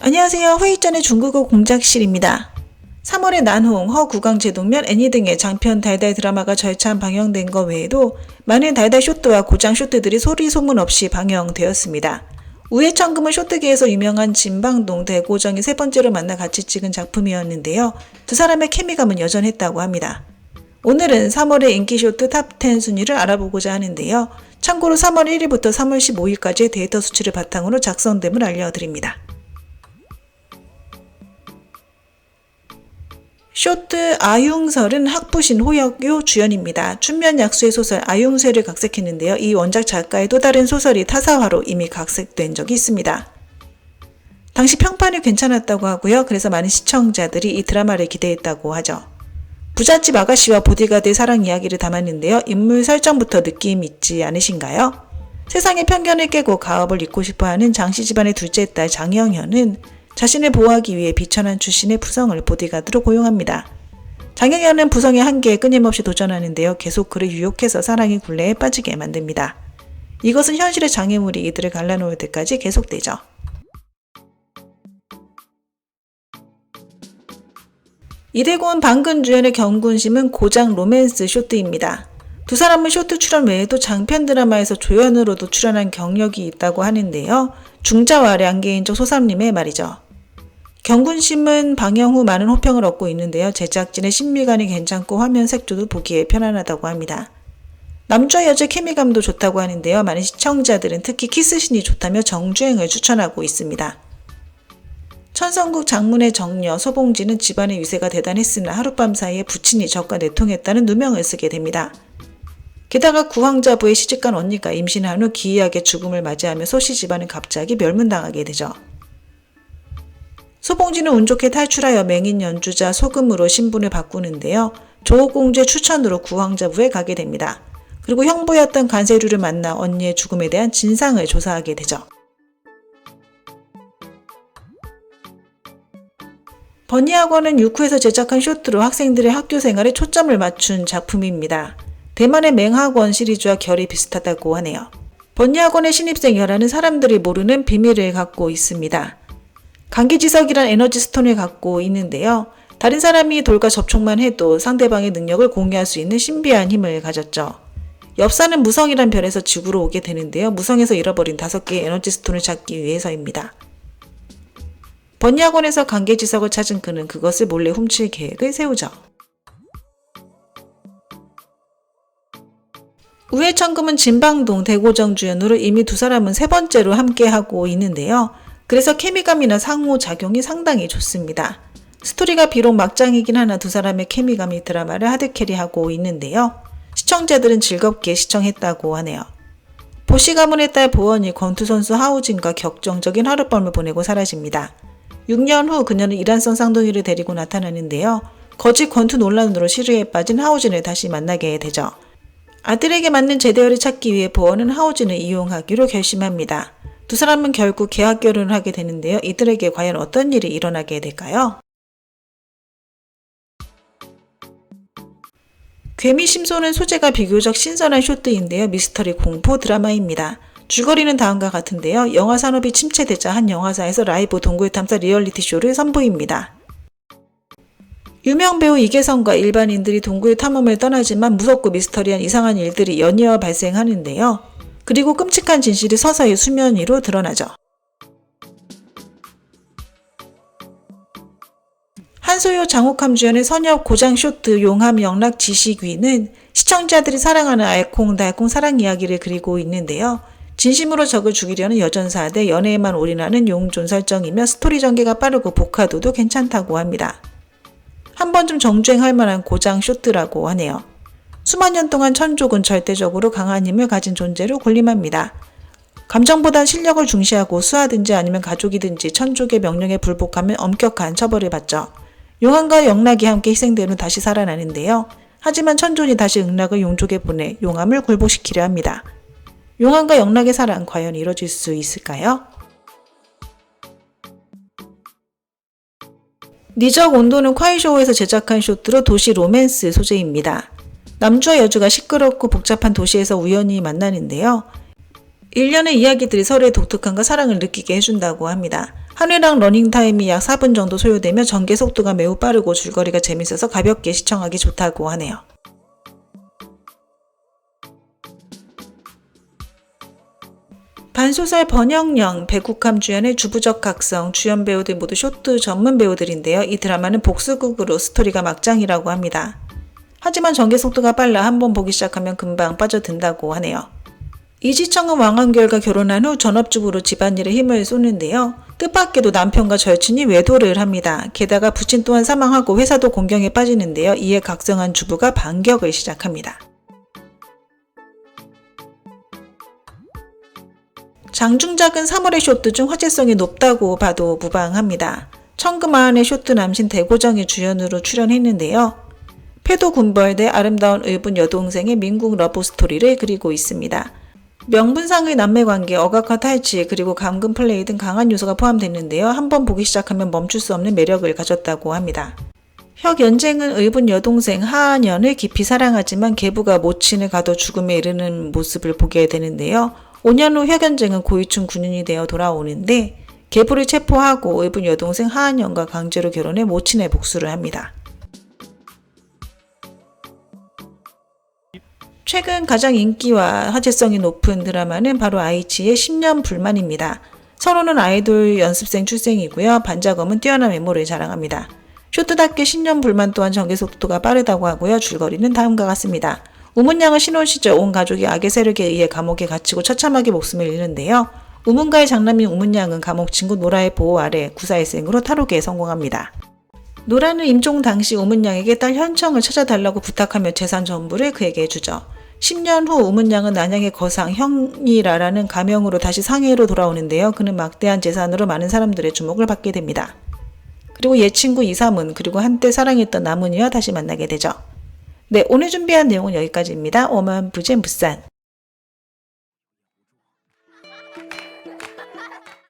안녕하세요. 회의전의 중국어 공작실입니다. 3월에 난홍, 허구강 제동면, 애니 등의 장편 달달 드라마가 절찬 방영된 것 외에도 많은 달달 쇼트와 고장 쇼트들이 소리 소문 없이 방영되었습니다. 우회천금은 쇼트계에서 유명한 진방동, 대고정이 세 번째로 만나 같이 찍은 작품이었는데요. 두 사람의 케미감은 여전했다고 합니다. 오늘은 3월의 인기 쇼트 탑10 순위를 알아보고자 하는데요. 참고로 3월 1일부터 3월 15일까지의 데이터 수치를 바탕으로 작성됨을 알려드립니다. 쇼트 아융설은 학부신 호역요 주연입니다. 춘면약수의 소설 아융쇠를 각색했는데요. 이 원작 작가의 또 다른 소설이 타사화로 이미 각색된 적이 있습니다. 당시 평판이 괜찮았다고 하고요. 그래서 많은 시청자들이 이 드라마를 기대했다고 하죠. 부잣집 아가씨와 보디가드의 사랑 이야기를 담았는데요. 인물 설정부터 느낌 있지 않으신가요? 세상의 편견을 깨고 가업을 잇고 싶어하는 장씨 집안의 둘째 딸 장영현은 자신을 보호하기 위해 비천한 출신의 부성을 보디가드로 고용합니다. 장영현은 부성의 한계에 끊임없이 도전하는데요. 계속 그를 유혹해서 사랑의 굴레에 빠지게 만듭니다. 이것은 현실의 장애물이 이들을 갈라놓을 때까지 계속되죠. 이대곤 방근 주연의 경군심은 고장 로맨스 쇼트입니다. 두 사람은 쇼트 출연 외에도 장편 드라마에서 조연으로도 출연한 경력이 있다고 하는데요. 중자와 량개인적 소삼림의 말이죠. 경군심은 방영 후 많은 호평을 얻고 있는데요. 제작진의 신미감이 괜찮고 화면 색조도 보기에 편안하다고 합니다. 남자 여자 케미감도 좋다고 하는데요. 많은 시청자들은 특히 키스신이 좋다며 정주행을 추천하고 있습니다. 천성국 장문의 정녀 소봉지는 집안의 위세가 대단했으나 하룻밤 사이에 부친이 적과 내통했다는 누명을 쓰게 됩니다. 게다가 구황자부의 시집간 언니가 임신한 후 기이하게 죽음을 맞이하며 소씨 집안은 갑자기 멸문당하게 되죠. 소봉지는 운 좋게 탈출하여 맹인 연주자 소금으로 신분을 바꾸는데요. 조옥공주의 추천으로 구황자부에 가게 됩니다. 그리고 형부였던 간세류를 만나 언니의 죽음에 대한 진상을 조사하게 되죠. 버니학원은 6호에서 제작한 쇼트로 학생들의 학교 생활에 초점을 맞춘 작품입니다. 대만의 맹학원 시리즈와 결이 비슷하다고 하네요. 버니학원의 신입생 열아는 사람들이 모르는 비밀을 갖고 있습니다. 간기지석이란 에너지 스톤을 갖고 있는데요. 다른 사람이 돌과 접촉만 해도 상대방의 능력을 공유할 수 있는 신비한 힘을 가졌죠. 엽사는 무성이란 별에서 지구로 오게 되는데요. 무성에서 잃어버린 5개의 에너지 스톤을 찾기 위해서입니다. 버니학원에서 간계지석을 찾은 그는 그것을 몰래 훔칠 계획을 세우죠. 우회천금은 진방동, 대고정 주연으로 이미 두 사람은 세 번째로 함께하고 있는데요. 그래서 케미감이나 상호작용이 상당히 좋습니다. 스토리가 비록 막장이긴 하나 두 사람의 케미감이 드라마를 하드캐리하고 있는데요. 시청자들은 즐겁게 시청했다고 하네요. 보씨 가문의 딸 보원이 권투 선수 하우진과 격정적인 하룻밤을 보내고 사라집니다. 6년 후 그녀는 이란성 쌍둥이를 데리고 나타나는데요. 거짓 권투 논란으로 시류에 빠진 하우진을 다시 만나게 되죠. 아들에게 맞는 제대어를 찾기 위해 보원은 하우진을 이용하기로 결심합니다. 두 사람은 결국 계약 결혼을 하게 되는데요. 이들에게 과연 어떤 일이 일어나게 될까요? 괴미 심소는 소재가 비교적 신선한 쇼트인데요. 미스터리 공포 드라마입니다. 줄거리는 다음과 같은데요. 영화 산업이 침체되자 한 영화사에서 라이브 동굴 탐사 리얼리티 쇼를 선보입니다. 유명 배우 이계성과 일반인들이 동굴 탐험을 떠나지만 무섭고 미스터리한 이상한 일들이 연이어 발생하는데요. 그리고 끔찍한 진실이 서서히 수면 위로 드러나죠. 한소요 장옥함 주연의 선협 고장 쇼트 용함 영락 지식위는 시청자들이 사랑하는 알콩달콩 사랑 이야기를 그리고 있는데요. 진심으로 적을 죽이려는 여전사 대 연애에만 올인하는 용존 설정이며 스토리 전개가 빠르고 복화도도 괜찮다고 합니다. 한 번쯤 정주행할 만한 고장 쇼트라고 하네요. 수만 년 동안 천족은 절대적으로 강한 힘을 가진 존재로 군림합니다. 감정보단 실력을 중시하고 수하든지 아니면 가족이든지 천족의 명령에 불복하면 엄격한 처벌을 받죠. 용함과 영락이 함께 희생된 후 다시 살아나는데요. 하지만 천존이 다시 응락을 용족에 보내 용함을 굴복시키려 합니다. 용함과 영락의 사랑 과연 이뤄질 수 있을까요? 니적 온도는 콰이쇼에서 제작한 쇼트로 도시 로맨스 소재입니다. 남주와 여주가 시끄럽고 복잡한 도시에서 우연히 만나는데요. 일련의 이야기들이 서로의 독특함과 사랑을 느끼게 해준다고 합니다. 한 회당 러닝타임이 약 4분 정도 소요되며 전개 속도가 매우 빠르고 줄거리가 재밌어서 가볍게 시청하기 좋다고 하네요. 반소설 번영령, 백욱함 주연의 주부적 각성, 주연 배우들 모두 쇼트 전문 배우들인데요. 이 드라마는 복수극으로 스토리가 막장이라고 합니다. 하지만 전개 속도가 빨라 한번 보기 시작하면 금방 빠져든다고 하네요. 이지청은 왕한결과 결혼한 후 전업주부로 집안일에 힘을 쏟는데요. 뜻밖에도 남편과 절친이 외도를 합니다. 게다가 부친 또한 사망하고 회사도 공경에 빠지는데요. 이에 각성한 주부가 반격을 시작합니다. 장중작은 3월의 쇼트 중 화제성이 높다고 봐도 무방합니다. 천금아한의 쇼트 남신 대고정이 주연으로 출연했는데요. 패도 군벌대 아름다운 의분 여동생의 민국 러브 스토리를 그리고 있습니다. 명분상의 남매관계, 억압과 탈취, 그리고 감금 플레이 등 강한 요소가 포함됐는데요. 한번 보기 시작하면 멈출 수 없는 매력을 가졌다고 합니다. 혁연쟁은 의분 여동생 하한연을 깊이 사랑하지만 계부가 모친을 가둬 죽음에 이르는 모습을 보게 되는데요. 5년 후 혁연쟁은 고위층 군인이 되어 돌아오는데 계부를 체포하고 의분 여동생 하한연과 강제로 결혼해 모친의 복수를 합니다. 최근 가장 인기와 화제성이 높은 드라마는 바로 아이치의 10년 불만입니다. 선호는 아이돌 연습생 출생이고요. 반작업은 뛰어난 외모를 자랑합니다. 쇼트답게 10년 불만 또한 전개 속도가 빠르다고 하고요. 줄거리는 다음과 같습니다. 우문양은 신혼 시절 온 가족이 악의 세력에 의해 감옥에 갇히고 처참하게 목숨을 잃는데요. 우문과의 장남인 우문양은 감옥 친구 노라의 보호 아래 구사일생으로 탈옥에 성공합니다. 노라는 임종 당시 우문양에게 딸 현청을 찾아달라고 부탁하며 재산 전부를 그에게 주죠. 10년 후 우문양은 난양의 거상 형이라라는 가명으로 다시 상해로 돌아오는데요. 그는 막대한 재산으로 많은 사람들의 주목을 받게 됩니다. 그리고 옛친구 이사문, 그리고 한때 사랑했던 나문이와 다시 만나게 되죠. 네, 오늘 준비한 내용은 여기까지입니다. 오만 부젠 부산.